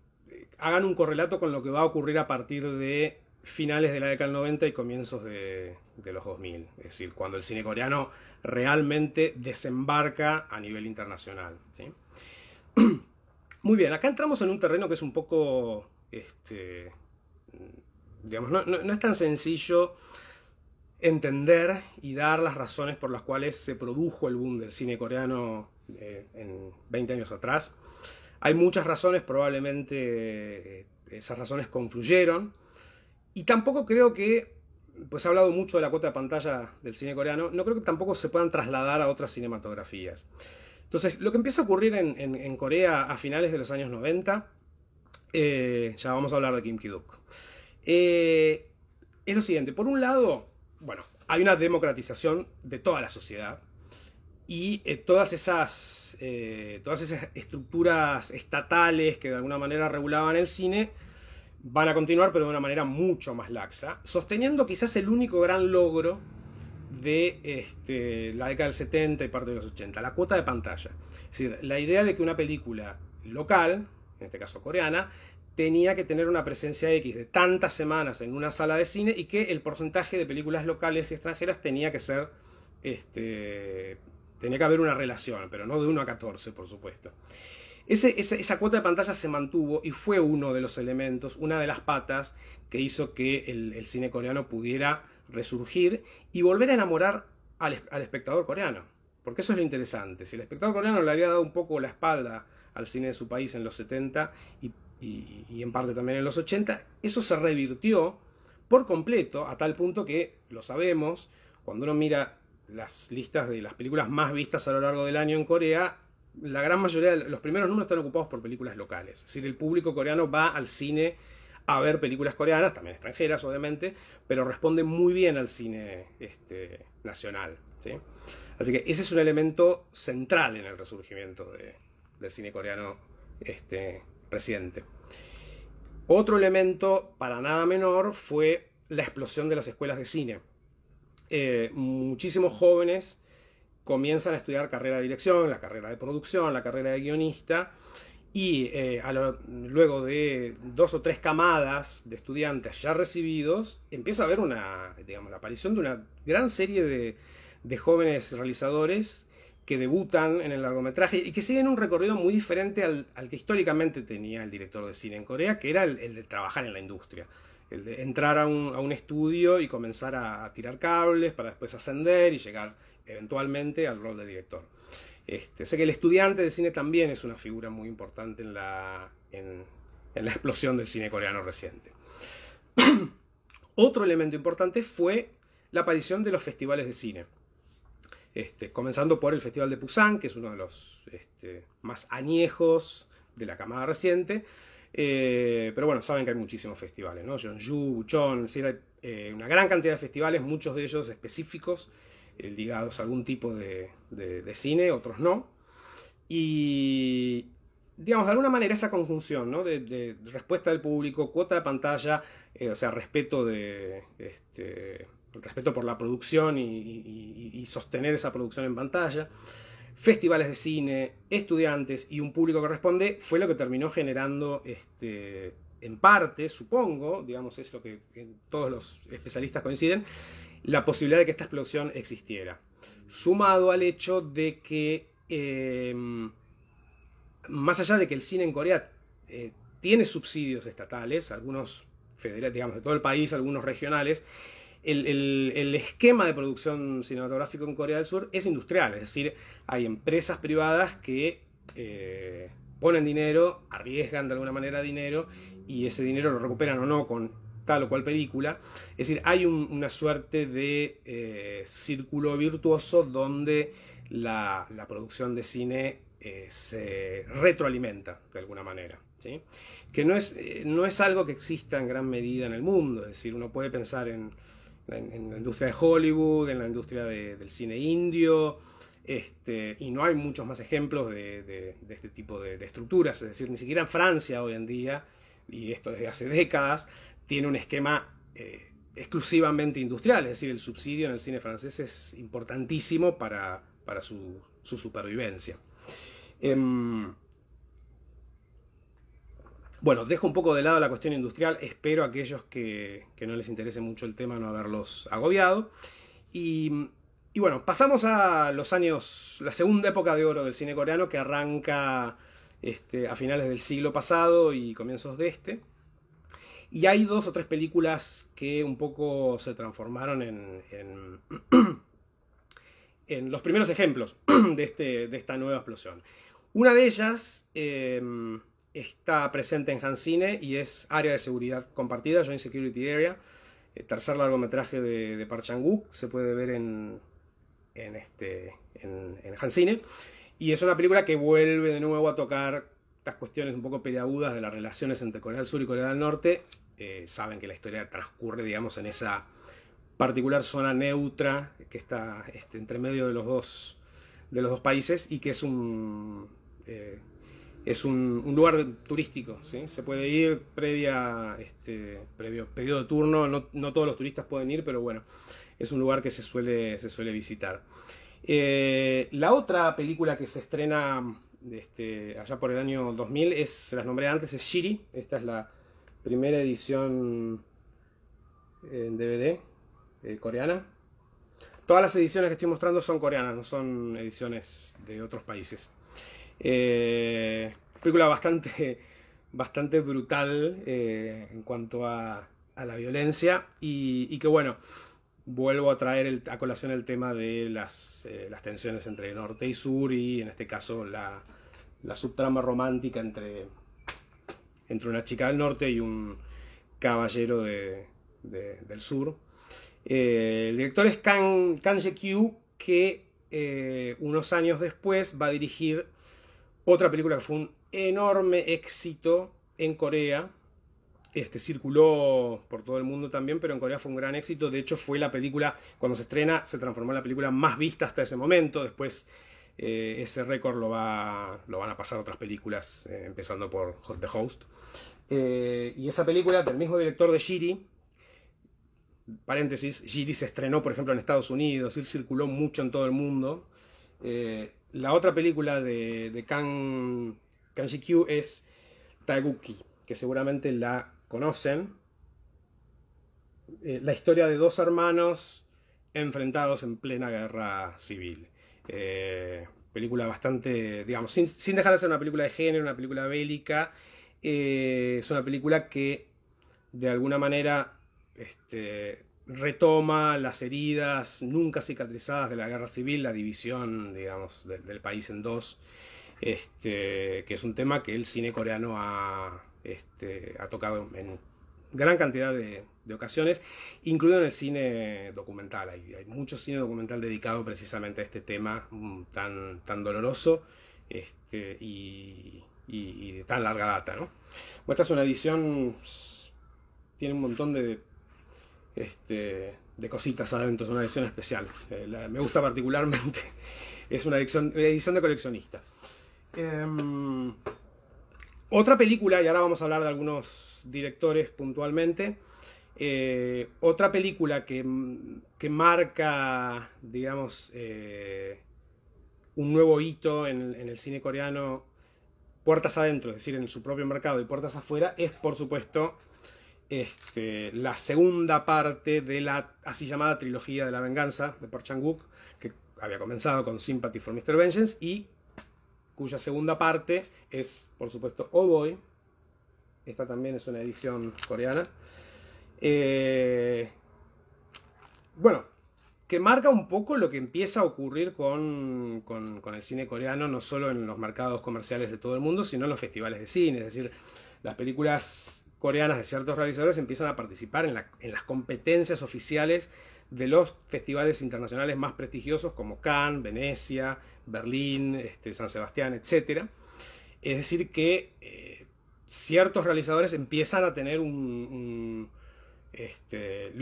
hagan un correlato con lo que va a ocurrir a partir de finales de la década del 90 y comienzos de los 2000. Es decir, cuando el cine coreano realmente desembarca a nivel internacional, ¿sí? Muy bien, acá entramos en un terreno que es un poco, digamos, no es tan sencillo entender y dar las razones por las cuales se produjo el boom del cine coreano en 20 años atrás. Hay muchas razones, probablemente esas razones confluyeron, y tampoco creo que, pues he hablado mucho de la cuota de pantalla del cine coreano, no creo que tampoco se puedan trasladar a otras cinematografías. Entonces, lo que empieza a ocurrir en Corea a finales de los años 90, ya vamos a hablar de Kim Ki-duk, es lo siguiente. Por un lado, bueno, hay una democratización de toda la sociedad, y todas esas estructuras estatales que de alguna manera regulaban el cine van a continuar, pero de una manera mucho más laxa, sosteniendo quizás el único gran logro de la década del 70 y parte de los 80, la cuota de pantalla. Es decir, la idea de que una película local, en este caso coreana, tenía que tener una presencia X de tantas semanas en una sala de cine, y que el porcentaje de películas locales y extranjeras tenía que ser, tenía que haber una relación, pero no de 1 a 14, por supuesto. Esa cuota de pantalla se mantuvo y fue uno de los elementos, una de las patas que hizo que el cine coreano pudiera resurgir y volver a enamorar al espectador coreano. Porque eso es lo interesante. Si el espectador coreano le había dado un poco la espalda al cine de su país en los 70 y en parte también en los 80, eso se revirtió por completo, a tal punto que, lo sabemos, cuando uno mira las listas de las películas más vistas a lo largo del año en Corea, la gran mayoría de los primeros números están ocupados por películas locales. Es decir, el público coreano va al cine a ver películas coreanas, también extranjeras obviamente, pero responde muy bien al cine nacional, ¿sí? Así que ese es un elemento central en el resurgimiento del cine coreano reciente. Otro elemento para nada menor fue la explosión de las escuelas de cine. Muchísimos jóvenes comienzan a estudiar carrera de dirección, la carrera de producción, la carrera de guionista, y luego de 2 o 3 camadas de estudiantes ya recibidos, empieza a haber la aparición de una gran serie de jóvenes realizadores que debutan en el largometraje y que siguen un recorrido muy diferente al que históricamente tenía el director de cine en Corea, que era el de trabajar en la industria. El de entrar a un estudio y comenzar a tirar cables para después ascender y llegar eventualmente al rol de director. Sé que el estudiante de cine también es una figura muy importante en la explosión del cine coreano reciente. Otro elemento importante fue la aparición de los festivales de cine. Comenzando por el Festival de Busan, que es uno de los más añejos de la camada reciente. Pero bueno, saben que hay muchísimos festivales, ¿no? Jeonju, Bucheon, es decir, hay una gran cantidad de festivales, muchos de ellos específicos, ligados a algún tipo de cine, otros no. Y, digamos, de alguna manera esa conjunción, ¿no? de respuesta del público, cuota de pantalla, o sea, respeto respeto por la producción y sostener esa producción en pantalla, festivales de cine, estudiantes y un público que responde, fue lo que terminó generando, en parte, supongo, digamos, es lo que todos los especialistas coinciden, la posibilidad de que esta explosión existiera. Sumado al hecho de que, más allá de que el cine en Corea tiene subsidios estatales, algunos federales, digamos, de todo el país, algunos regionales, el esquema de producción cinematográfica en Corea del Sur es industrial, es decir, hay empresas privadas que ponen dinero, arriesgan de alguna manera dinero, y ese dinero lo recuperan o no con tal o cual película. Es decir, hay una suerte de círculo virtuoso donde la producción de cine se retroalimenta de alguna manera, ¿sí? Que no es algo que exista en gran medida en el mundo. Es decir, uno puede pensar en la industria de Hollywood, en la industria del cine indio, y no hay muchos más ejemplos de este tipo de estructuras. Es decir, ni siquiera en Francia hoy en día, y esto desde hace décadas, tiene un esquema exclusivamente industrial. Es decir, el subsidio en el cine francés es importantísimo para su supervivencia. Bueno, dejo un poco de lado la cuestión industrial, espero a aquellos que no les interese mucho el tema no haberlos agobiado. Y bueno, pasamos a los años, la segunda época de oro del cine coreano, que arranca a finales del siglo pasado y comienzos de este. Y hay 2 o 3 películas que un poco se transformaron en los primeros ejemplos de esta nueva explosión. Una de ellas está presente en Hansine y es Área de Seguridad Compartida, Joint Security Area, tercer largometraje de Park Chan-wook, se puede ver en Hansine, y es una película que vuelve de nuevo a tocar estas cuestiones un poco peliagudas de las relaciones entre Corea del Sur y Corea del Norte. Saben que la historia transcurre, digamos, en esa particular zona neutra que está entre medio de los dos países, y que es un lugar turístico, ¿sí? Se puede ir previo periodo de turno, no todos los turistas pueden ir, pero bueno, es un lugar que se suele visitar. La otra película que se estrena allá por el año 2000 se las nombré antes, es Shiri. Esta es la primera edición en DVD coreana. Todas las ediciones que estoy mostrando son coreanas, no son ediciones de otros países. Película bastante brutal en cuanto a la violencia, y que bueno, vuelvo a traer a colación el tema de las tensiones entre norte y sur, y en este caso la subtrama romántica entre una chica del norte y un caballero del sur. El director es Kang Ye-kyu, que unos años después va a dirigir otra película que fue un enorme éxito en Corea. Circuló por todo el mundo también, pero en Corea fue un gran éxito. De hecho, fue la película, cuando se estrena, se transformó en la película más vista hasta ese momento. Después ese récord lo van a pasar otras películas, empezando por The Host. Y esa película, del mismo director de Shiri, paréntesis, Shiri se estrenó, por ejemplo, en Estados Unidos, y circuló mucho en todo el mundo. La otra película de Kang Ye-kyu es Taeguki, que seguramente la conocen. La historia de 2 hermanos enfrentados en plena guerra civil. Película bastante, digamos, sin dejar de ser una película de género, una película bélica. Es una película que de alguna manera retoma las heridas nunca cicatrizadas de la guerra civil, la división, digamos, del país en dos, que es un tema que el cine coreano ha tocado en gran cantidad de ocasiones, incluido en el cine documental. Hay mucho cine documental dedicado precisamente a este tema tan doloroso, y y de tan larga data, ¿no? Bueno, esta es una edición, tiene un montón de cositas adentro, es una edición especial. Me gusta particularmente, es una edición de coleccionista. Otra película, y ahora vamos a hablar de algunos directores puntualmente. Otra película que marca, digamos, un nuevo hito en el cine coreano, puertas adentro, es decir, en su propio mercado y puertas afuera, es por supuesto la segunda parte de la así llamada trilogía de la venganza de Park Chan-wook, que había comenzado con Sympathy for Mr. Vengeance y cuya segunda parte es, por supuesto, Oh Boy. Esta también es una edición coreana. Bueno, que marca un poco lo que empieza a ocurrir con el cine coreano, no solo en los mercados comerciales de todo el mundo, sino en los festivales de cine. Es decir, las películas coreanas de ciertos realizadores empiezan a participar en las competencias oficiales de los festivales internacionales más prestigiosos como Cannes, Venecia, Berlín, San Sebastián, etc. Es decir que ciertos realizadores empiezan a tener lo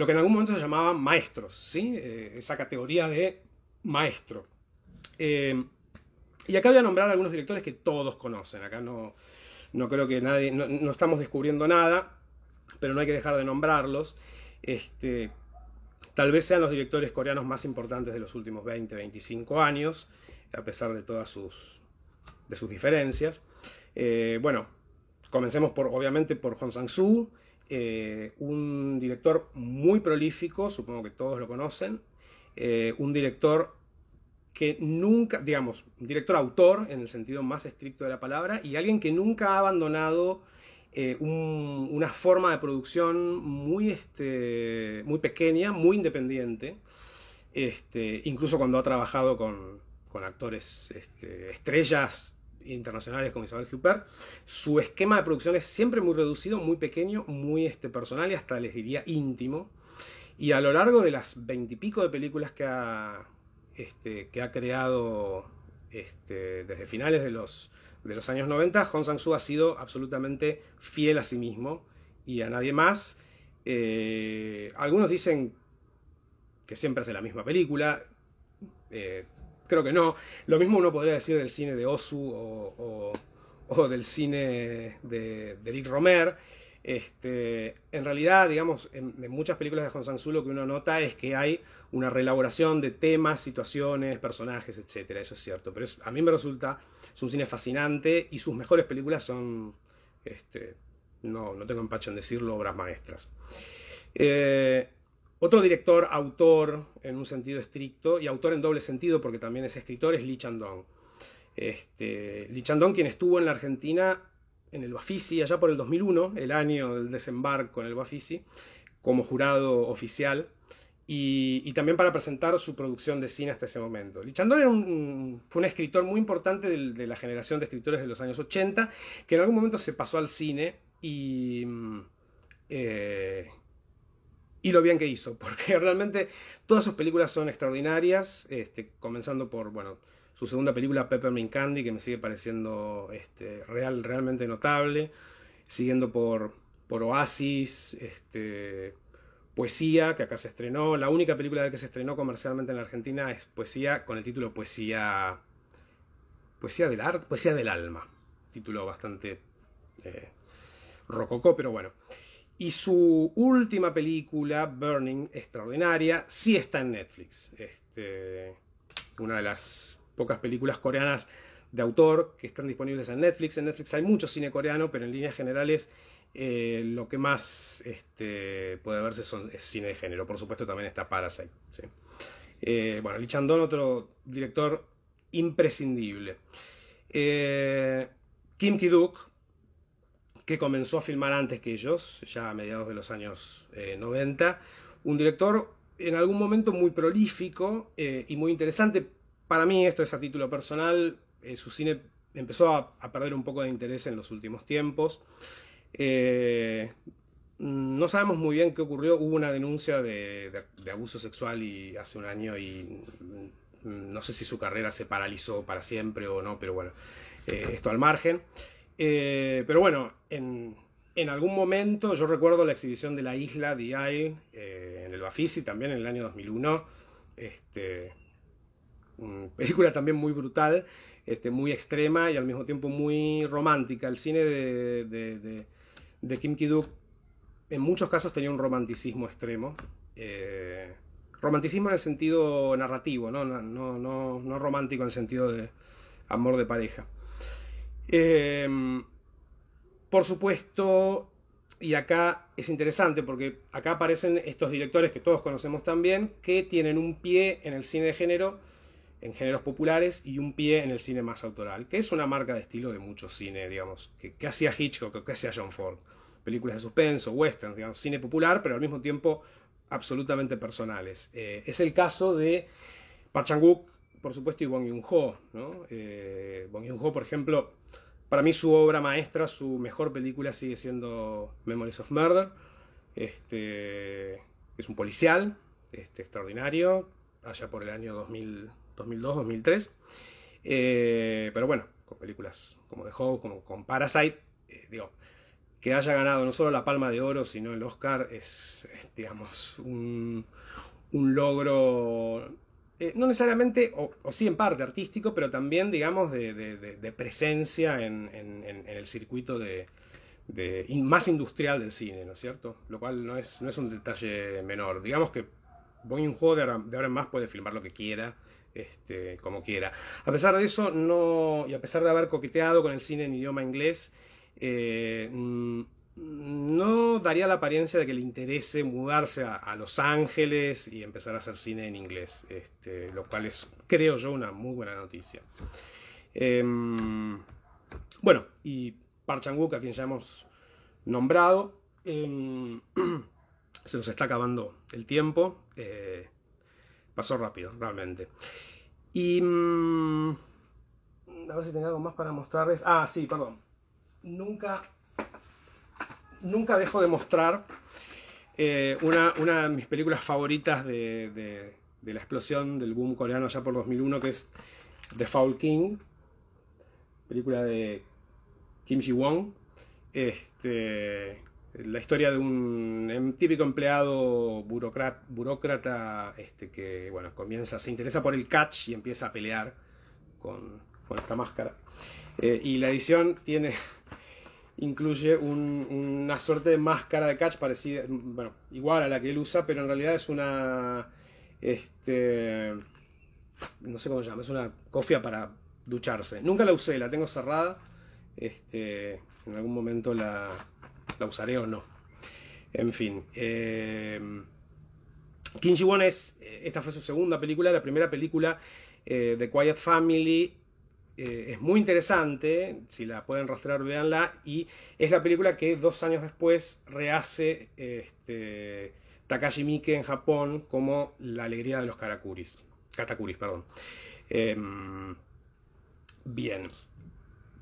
que en algún momento se llamaban maestros, ¿sí? Esa categoría de maestro. Y acá voy a nombrar algunos directores que todos conocen. Acá no creo que nadie, no estamos descubriendo nada, pero no hay que dejar de nombrarlos. Tal vez sean los directores coreanos más importantes de los últimos 20, 25 años, a pesar de todas sus diferencias. Bueno, comencemos obviamente por Hong Sang-soo, un director muy prolífico, supongo que todos lo conocen, un director que nunca, digamos, un director-autor en el sentido más estricto de la palabra, y alguien que nunca ha abandonado una forma de producción muy pequeña, muy independiente, incluso cuando ha trabajado con actores estrellas internacionales como Isabelle Huppert. Su esquema de producción es siempre muy reducido, muy pequeño, muy personal y hasta les diría íntimo. Y a lo largo de las 20 y pico de películas que ha creado desde finales de los años 90, Hong Sang-soo ha sido absolutamente fiel a sí mismo y a nadie más. Algunos dicen que siempre hace la misma película. Creo que no. Lo mismo uno podría decir del cine de Ozu o del cine de Eric Romer. En realidad, digamos, en muchas películas de Hong Sang-soo lo que uno nota es que hay una reelaboración de temas, situaciones, personajes, etc. Eso es cierto, pero a mí me resulta, es un cine fascinante y sus mejores películas son, no tengo empacho en decirlo, obras maestras. Otro director, autor en un sentido estricto, y autor en doble sentido porque también es escritor, es Lee Chang-dong. Lee Chang-dong, quien estuvo en la Argentina en el Bafisi, allá por el 2001, el año del desembarco en el Bafisi, como jurado oficial, y también para presentar su producción de cine hasta ese momento. Lee Chang-dong fue un escritor muy importante de la generación de escritores de los años 80, que en algún momento se pasó al cine y lo bien que hizo, porque realmente todas sus películas son extraordinarias, comenzando por, bueno, su segunda película, Peppermint Candy, que me sigue pareciendo realmente notable, siguiendo por Oasis, Poesía, que acá se estrenó. La única película que se estrenó comercialmente en la Argentina es Poesía, con el título Poesía del Alma, título bastante rococó, pero bueno. Y su última película, Burning, extraordinaria, sí está en Netflix. Una de las pocas películas coreanas de autor que están disponibles en Netflix. En Netflix hay mucho cine coreano, pero en líneas generales lo que más puede verse es cine de género. Por supuesto también está Parasite. ¿Sí? Bueno, Lee Chang-dong, otro director imprescindible. Kim Ki-duk, que comenzó a filmar antes que ellos, ya a mediados de los años 90. Un director en algún momento muy prolífico y muy interesante. Para mí, esto es a título personal, su cine empezó a perder un poco de interés en los últimos tiempos. No sabemos muy bien qué ocurrió. Hubo una denuncia de abuso sexual hace un año y no sé si su carrera se paralizó para siempre o no, pero bueno, esto al margen. Pero bueno, en algún momento yo recuerdo la exhibición de La Isla, The Isle, en el Bafisi, también en el año 2001. Película también muy brutal, muy extrema y al mismo tiempo muy romántica. El cine de Kim Ki-duk en muchos casos tenía un romanticismo extremo. Romanticismo en el sentido narrativo, no romántico en el sentido de amor de pareja. Por supuesto, y acá es interesante porque acá aparecen estos directores que todos conocemos también, que tienen un pie en el cine de género, en géneros populares, y un pie en el cine más autoral, que es una marca de estilo de mucho cine, digamos, que hacía Hitchcock, que hacía John Ford. Películas de suspenso, westerns, digamos, cine popular, pero al mismo tiempo absolutamente personales. Es el caso de Park Chan-wook, por supuesto, y Bong Joon-ho, ¿no? Bong Joon-ho, por ejemplo, para mí su obra maestra, su mejor película sigue siendo Memories of Murder. Es un policial extraordinario, allá por el año 2002-2003. Pero bueno, con películas como The Host, como con Parasite, digo, que haya ganado no solo la Palma de Oro, sino el Oscar, es digamos, un logro, no necesariamente, o sí en parte artístico, pero también, digamos, de presencia en el circuito más industrial del cine, ¿no es cierto? Lo cual no es un detalle menor. Digamos que Bong Joon-ho de ahora en más puede filmar lo que quiera, como quiera. A pesar de eso, y a pesar de haber coqueteado con el cine en idioma inglés, no daría la apariencia de que le interese mudarse a Los Ángeles y empezar a hacer cine en inglés, lo cual es, creo yo, una muy buena noticia. Bueno, y Park Chan-wook, a quien ya hemos nombrado, se nos está acabando el tiempo, pasó rápido, realmente. Y a ver si tengo algo más para mostrarles. Ah, sí, perdón. Nunca dejo de mostrar una de mis películas favoritas de la explosión del boom coreano ya por 2001, que es The Foul King, película de Kim Ji-won. La historia de un típico empleado burócrata que bueno, se interesa por el catch y empieza a pelear con esta máscara. Y la edición incluye una suerte de máscara de catch parecida, bueno, igual a la que él usa, pero en realidad es una, no sé cómo se llama, es una cofia para ducharse. Nunca la usé, la tengo cerrada, en algún momento la usaré o no. En fin, Kim Ji-won esta fue su segunda película. La primera película, The Quiet Family, es muy interesante, si la pueden rastrear, véanla, y es la película que 2 años después rehace Takashi Miike en Japón como La alegría de los katakuris, perdón. Bien,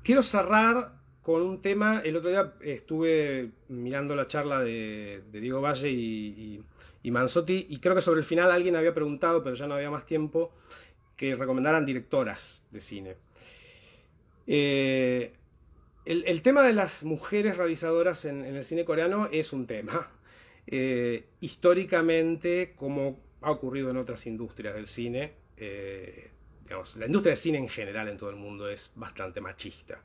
quiero cerrar con un tema. El otro día estuve mirando la charla de Diego Valle y Manzotti, y creo que sobre el final alguien había preguntado, pero ya no había más tiempo, que recomendaran directoras de cine. El tema de las mujeres realizadoras en el cine coreano es un tema. Históricamente, como ha ocurrido en otras industrias del cine, digamos, la industria del cine en general en todo el mundo es bastante machista.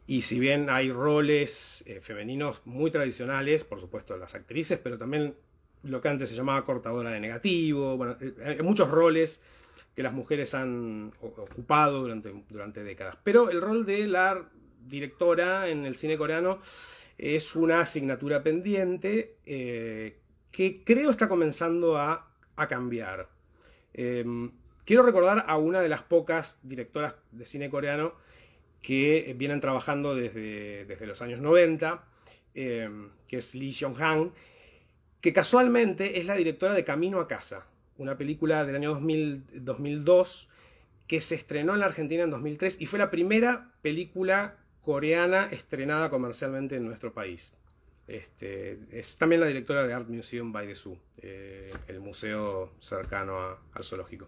Y si bien hay roles femeninos muy tradicionales, por supuesto las actrices, pero también lo que antes se llamaba cortadora de negativo, bueno, hay muchos roles que las mujeres han ocupado durante décadas. Pero el rol de la directora en el cine coreano es una asignatura pendiente que creo está comenzando a cambiar. Quiero recordar a una de las pocas directoras de cine coreano que vienen trabajando desde los años 90, que es Lee Seong-han, que casualmente es la directora de Camino a Casa, una película del año 2002 que se estrenó en la Argentina en 2003 y fue la primera película coreana estrenada comercialmente en nuestro país. Es también la directora de Art Museum by the Zoo, el museo cercano al zoológico.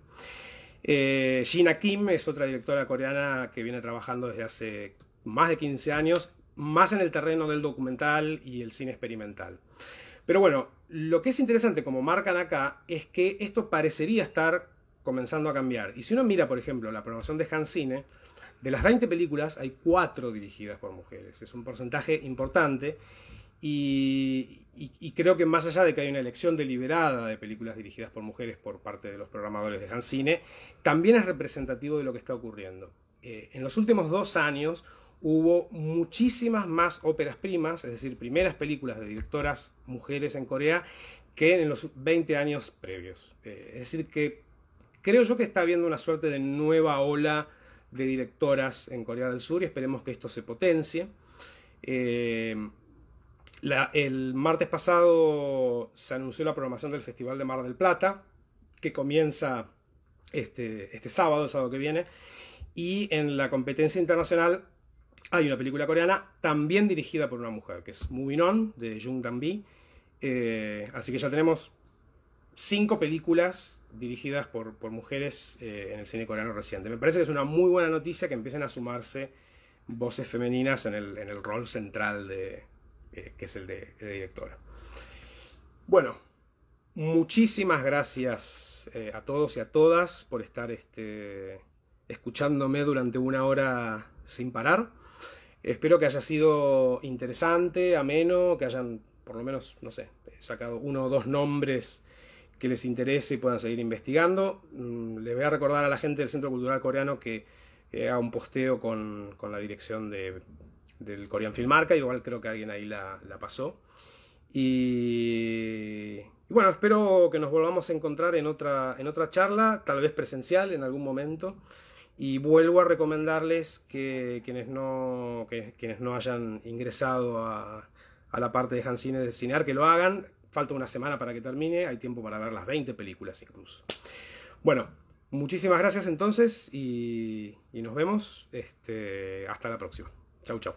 Gina Kim es otra directora coreana que viene trabajando desde hace más de 15 años, más en el terreno del documental y el cine experimental. Pero bueno, lo que es interesante, como marcan acá, es que esto parecería estar comenzando a cambiar. Y si uno mira, por ejemplo, la programación de Hans-Cine, de las 20 películas hay 4 dirigidas por mujeres. Es un porcentaje importante y creo que más allá de que hay una elección deliberada de películas dirigidas por mujeres por parte de los programadores de Hans-Cine, también es representativo de lo que está ocurriendo. En los últimos 2 años hubo muchísimas más óperas primas, es decir, primeras películas de directoras mujeres en Corea, que en los 20 años previos. Es decir, que creo yo que está habiendo una suerte de nueva ola de directoras en Corea del Sur y esperemos que esto se potencie. El martes pasado se anunció la programación del Festival de Mar del Plata, que comienza este sábado, el sábado que viene, y en la competencia internacional hay una película coreana también dirigida por una mujer, que es Moving On, de Jung Dan-bi. Así que ya tenemos 5 películas dirigidas por mujeres en el cine coreano reciente. Me parece que es una muy buena noticia que empiecen a sumarse voces femeninas en el rol central que es el de directora. Bueno, muchísimas gracias a todos y a todas por estar escuchándome durante 1 hora sin parar. Espero que haya sido interesante, ameno, que hayan por lo menos, no sé, sacado 1 o 2 nombres que les interese y puedan seguir investigando. Les voy a recordar a la gente del Centro Cultural Coreano que haga un posteo con la dirección del Korean Film Archive, igual creo que alguien ahí la pasó. Y bueno, espero que nos volvamos a encontrar en otra charla, tal vez presencial en algún momento. Y vuelvo a recomendarles que quienes no hayan ingresado a la parte de Hans-Cine de Cinear, que lo hagan. Falta 1 semana para que termine, hay tiempo para ver las 20 películas incluso. Bueno, muchísimas gracias entonces y nos vemos hasta la próxima. Chau, chau.